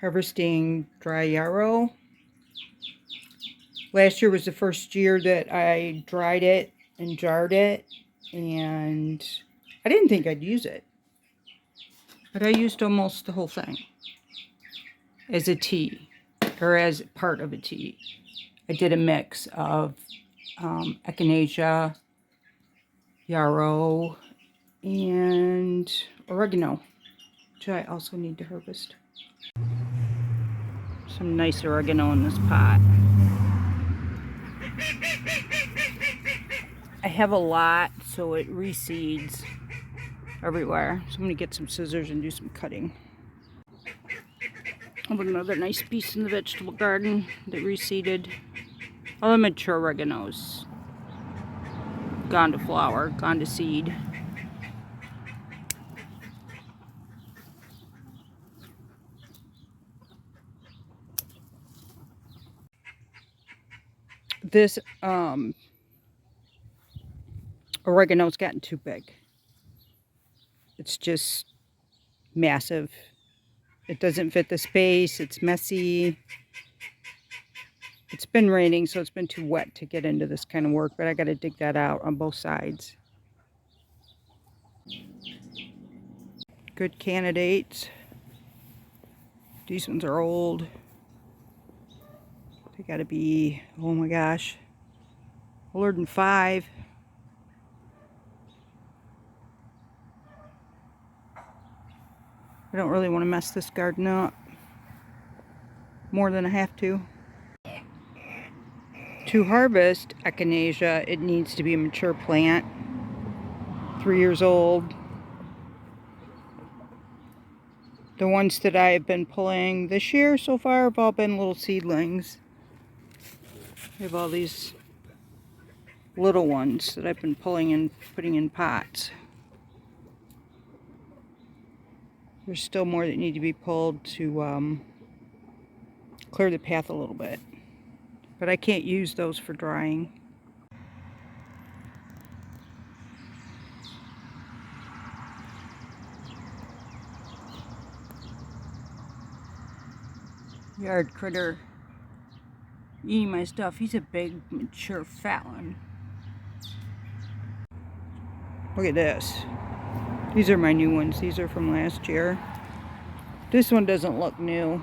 harvesting dry yarrow. Last year was the first year that I dried it and jarred it, and I didn't think I'd use it, but I used almost the whole thing as a tea, or as part of a tea. I did a mix of Echinacea, yarrow, and oregano, which I also need to harvest. Some nice oregano in this pot. I have a lot, so it reseeds everywhere. So I'm going to get some scissors and do some cutting. I have another nice piece in the vegetable garden that reseeded. All the mature oregano's gone to flower, gone to seed. This oregano's gotten too big. It's just massive. It doesn't fit the space. It's messy. It's been raining, so it's been too wet to get into this kind of work, but I got to dig that out on both sides. Good candidates. These ones are old. They got to be, oh my gosh, older than 5. I don't really want to mess this garden up more than I have to. To harvest Echinacea, it needs to be a mature plant, 3 years old. The ones that I have been pulling this year so far have all been little seedlings. I have all these little ones that I've been pulling and putting in pots. There's still more that need to be pulled to clear the path a little bit. But I can't use those for drying. Yard critter eating my stuff. He's a big, mature, fat one. Look at this. These are my new ones. These are from last year. This one doesn't look new.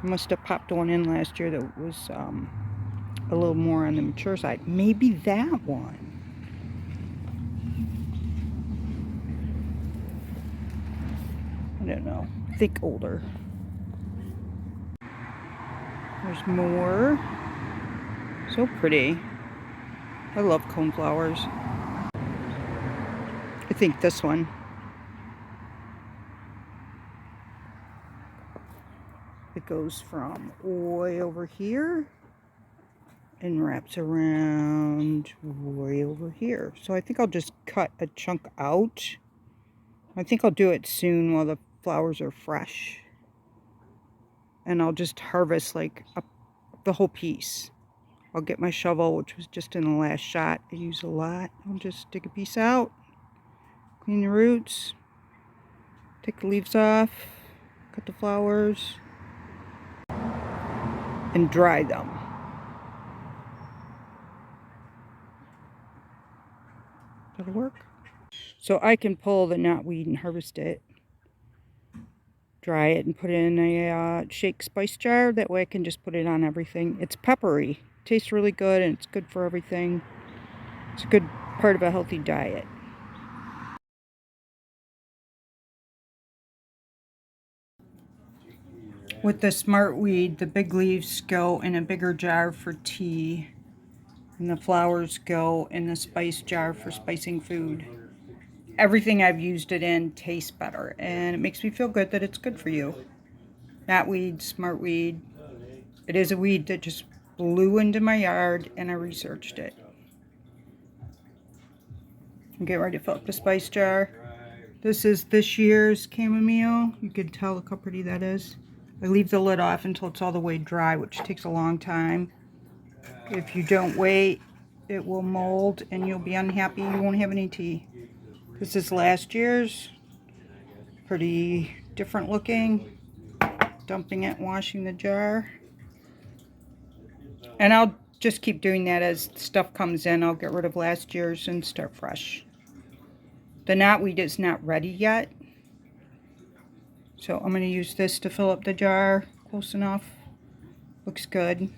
I must have popped one in last year that was a little more on the mature side. Maybe that one. I don't know. I think older. There's more. So pretty. I love coneflowers. I think this one. It goes from way over here and wraps around way over here. So I think I'll just cut a chunk out. I think I'll do it soon while the flowers are fresh. And I'll just harvest like the whole piece. I'll get my shovel, which was just in the last shot. I use a lot. I'll just dig a piece out. Clean the roots, take the leaves off, cut the flowers, and dry them. That'll work. So I can pull the knotweed and harvest it, dry it, and put it in a shake spice jar. That way I can just put it on everything. It's peppery. It tastes really good, and it's good for everything. It's a good part of a healthy diet. With the Smartweed, the big leaves go in a bigger jar for tea, and the flowers go in the spice jar for spicing food. Everything I've used it in tastes better, and it makes me feel good that it's good for you. Knotweed, Smartweed. It is a weed that just blew into my yard, and I researched it. I'm getting ready to fill up the spice jar. This is this year's chamomile. You can tell look how pretty that is. I leave the lid off until it's all the way dry, which takes a long time. If you don't wait, it will mold and you'll be unhappy. You won't have any tea. This is last year's. Pretty different looking. dumping it, washing the jar. And I'll just keep doing that as stuff comes in. I'll get rid of last year's and start fresh. The knotweed is not ready yet. So I'm going to use this to fill up the jar. Close enough. Looks good.